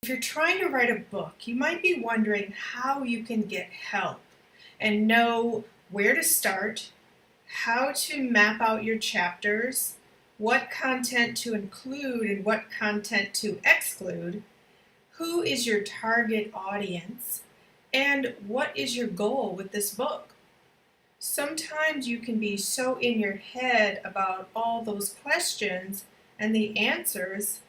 If you're trying to write a book, you might be wondering how you can get help and know where to start, how to map out your chapters, what content to include and what content to exclude, who is your target audience, and what is your goal with this book. Sometimes you can be so in your head about all those questions and the answers,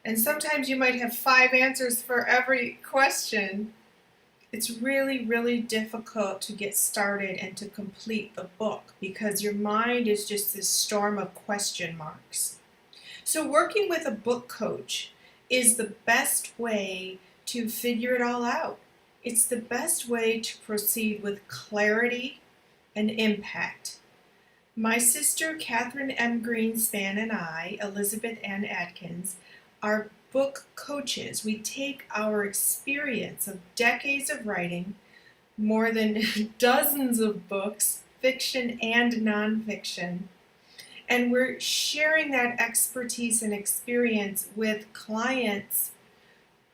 and sometimes you might have 5 answers for every question. It's really, really difficult to get started and to complete the book because your mind is just this storm of question marks. So working with a book coach is the best way to figure it all out. It's the best way to proceed with clarity and impact. My sister Catherine M. Greenspan and I, Elizabeth Ann Atkins, are book coaches. We take our experience of decades of writing, more than dozens of books, fiction and nonfiction, and we're sharing that expertise and experience with clients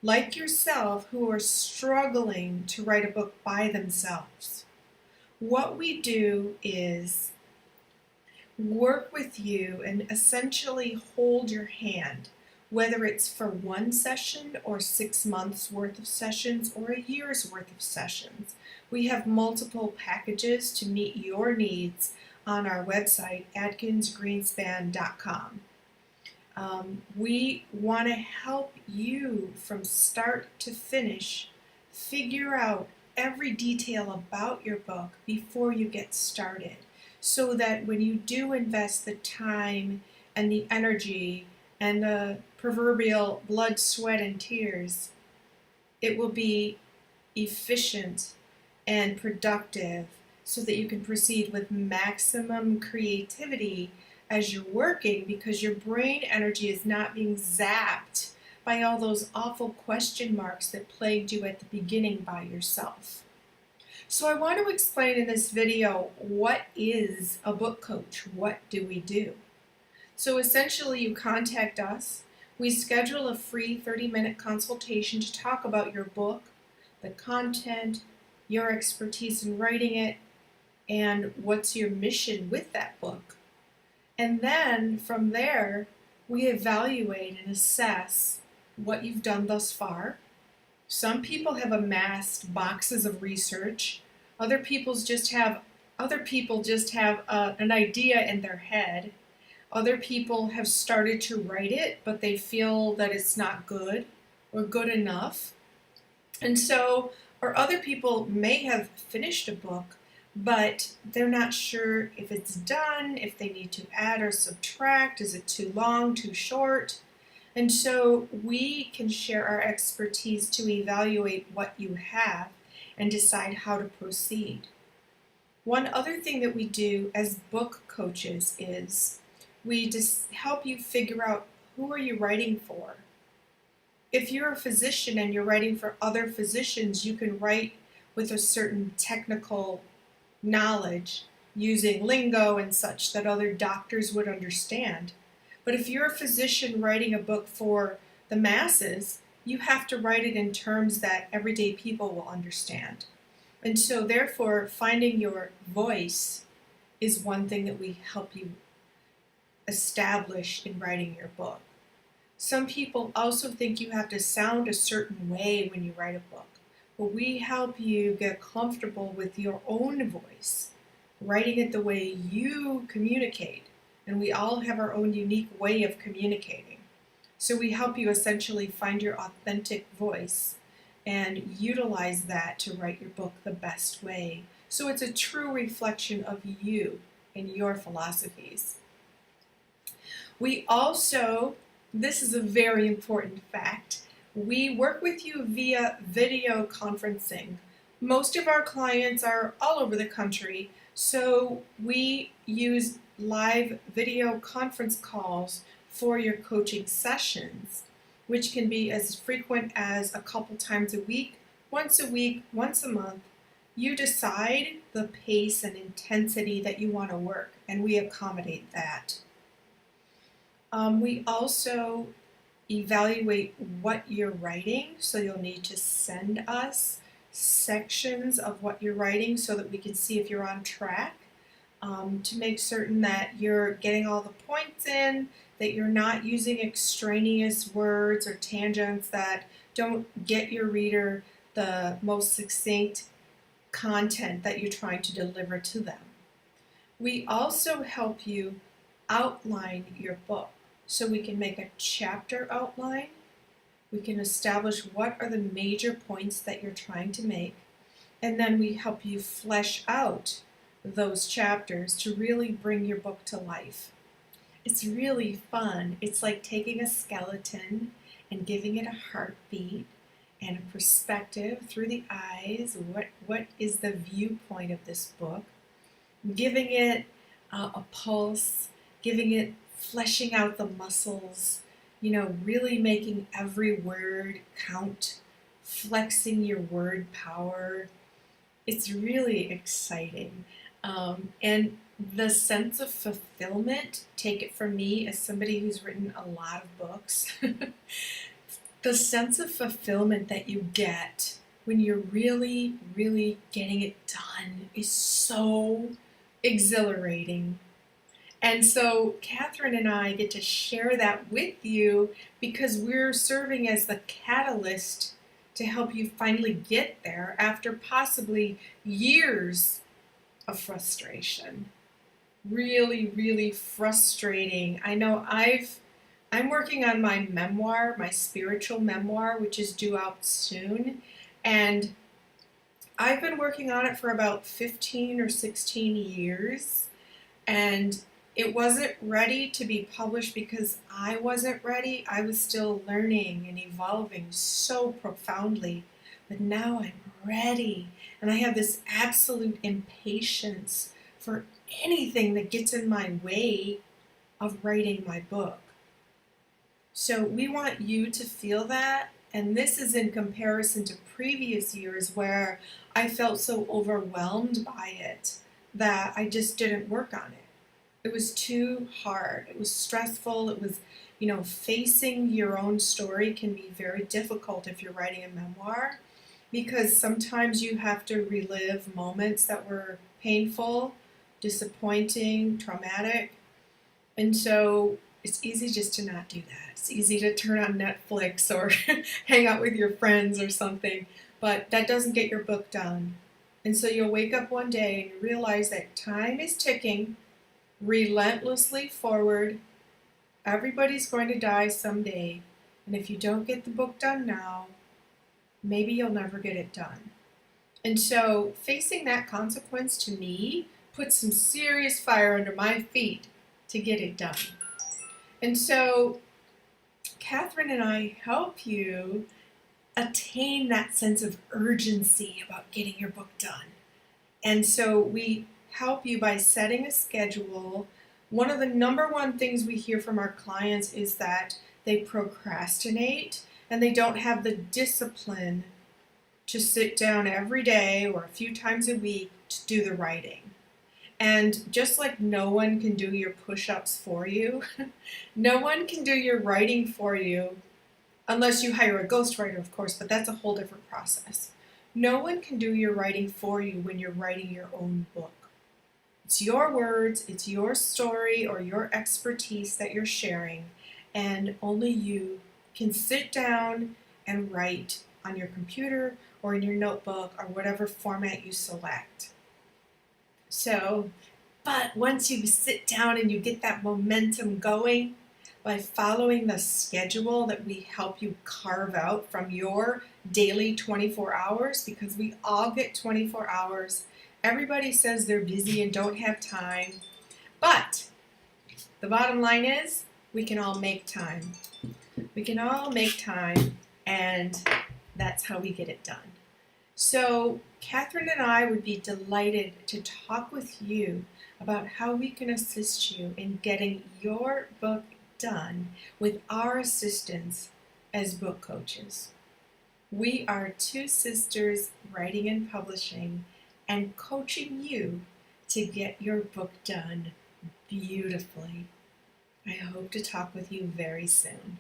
like yourself who are struggling to write a book by themselves. What we do is work with you and essentially hold your hand, whether it's for 1 session or 6 months worth of sessions or a year's worth of sessions. We have multiple packages to meet your needs on our website, atkinsgreenspan.com. We want to help you from start to finish figure out every detail about your book before you get started, so that when you do invest the time and the energy and the proverbial blood, sweat, and tears, it will be efficient and productive so that you can proceed with maximum creativity as you're working, because your brain energy is not being zapped by all those awful question marks that plagued you at the beginning by yourself. So I want to explain in this video, what is a book coach? What do we do? So essentially you contact us, we schedule a free 30-minute consultation to talk about your book, the content, your expertise in writing it, and what's your mission with that book. And then from there, we evaluate and assess what you've done thus far. Some people have amassed boxes of research. Other people just have an idea in their head. Other people have started to write it, but they feel that it's not good or good enough. And so, or other people may have finished a book, but they're not sure if it's done, if they need to add or subtract, is it too long, too short? And so we can share our expertise to evaluate what you have and decide how to proceed. One other thing that we do as book coaches is we just help you figure out, who are you writing for? If you're a physician and you're writing for other physicians, you can write with a certain technical knowledge using lingo and such that other doctors would understand. But if you're a physician writing a book for the masses, you have to write it in terms that everyday people will understand. And so therefore, finding your voice is one thing that we help you establish in writing your book. Some people also think you have to sound a certain way when you write a book, but we help you get comfortable with your own voice, writing it the way you communicate. And we all have our own unique way of communicating. So we help you essentially find your authentic voice and utilize that to write your book the best way. So it's a true reflection of you and your philosophies. We also, this is a very important fact, we work with you via video conferencing. Most of our clients are all over the country, so we use live video conference calls for your coaching sessions, which can be as frequent as a couple times a week, once a month. You decide the pace and intensity that you want to work, and we accommodate that. We also evaluate what you're writing, so you'll need to send us sections of what you're writing so that we can see if you're on track, to make certain that you're getting all the points in, that you're not using extraneous words or tangents that don't get your reader the most succinct content that you're trying to deliver to them. We also help you outline your book. So we can make a chapter outline. We can establish what are the major points that you're trying to make. And then we help you flesh out those chapters to really bring your book to life. It's really fun. It's like taking a skeleton and giving it a heartbeat and a perspective through the eyes. What is the viewpoint of this book? Giving it a pulse, giving it, fleshing out the muscles, really making every word count, flexing your word power. It's really exciting. And the sense of fulfillment, take it from me as somebody who's written a lot of books, the sense of fulfillment that you get when you're really, really getting it done is so exhilarating. And so Catherine and I get to share that with you because we're serving as the catalyst to help you finally get there after possibly years of frustration. Really, really frustrating. I know I'm working on my memoir, my spiritual memoir, which is due out soon, and I've been working on it for about 15 or 16 years, and it wasn't ready to be published because I wasn't ready. I was still learning and evolving so profoundly, but now I'm ready, and I have this absolute impatience for anything that gets in my way of writing my book. So we want you to feel that, and this is in comparison to previous years where I felt so overwhelmed by it that I just didn't work on it. It was too hard. It was stressful. It was, facing your own story can be very difficult if you're writing a memoir, because sometimes you have to relive moments that were painful, disappointing, traumatic. And so it's easy just to not do that. It's easy to turn on Netflix or hang out with your friends or something, but that doesn't get your book done. And so you'll wake up one day and realize that time is ticking relentlessly forward. Everybody's going to die someday, and if you don't get the book done now, maybe you'll never get it done. And so facing that consequence, to me, put some serious fire under my feet to get it done. And so Catherine and I help you attain that sense of urgency about getting your book done. And so we help you by setting a schedule. One of the number one things we hear from our clients is that they procrastinate and they don't have the discipline to sit down every day or a few times a week to do the writing. And just like no one can do your push-ups for you, no one can do your writing for you unless you hire a ghostwriter, of course, but that's a whole different process. No one can do your writing for you when you're writing your own book. It's your words, it's your story or your expertise that you're sharing, and only you can sit down and write on your computer or in your notebook or whatever format you select. So, but once you sit down and you get that momentum going by following the schedule that we help you carve out from your daily 24 hours, because we all get 24 hours. Everybody says they're busy and don't have time, but the bottom line is we can all make time. We can all make time, and that's how we get it done. So Catherine and I would be delighted to talk with you about how we can assist you in getting your book done with our assistance as book coaches. We are two sisters writing and publishing and coaching you to get your book done beautifully. I hope to talk with you very soon.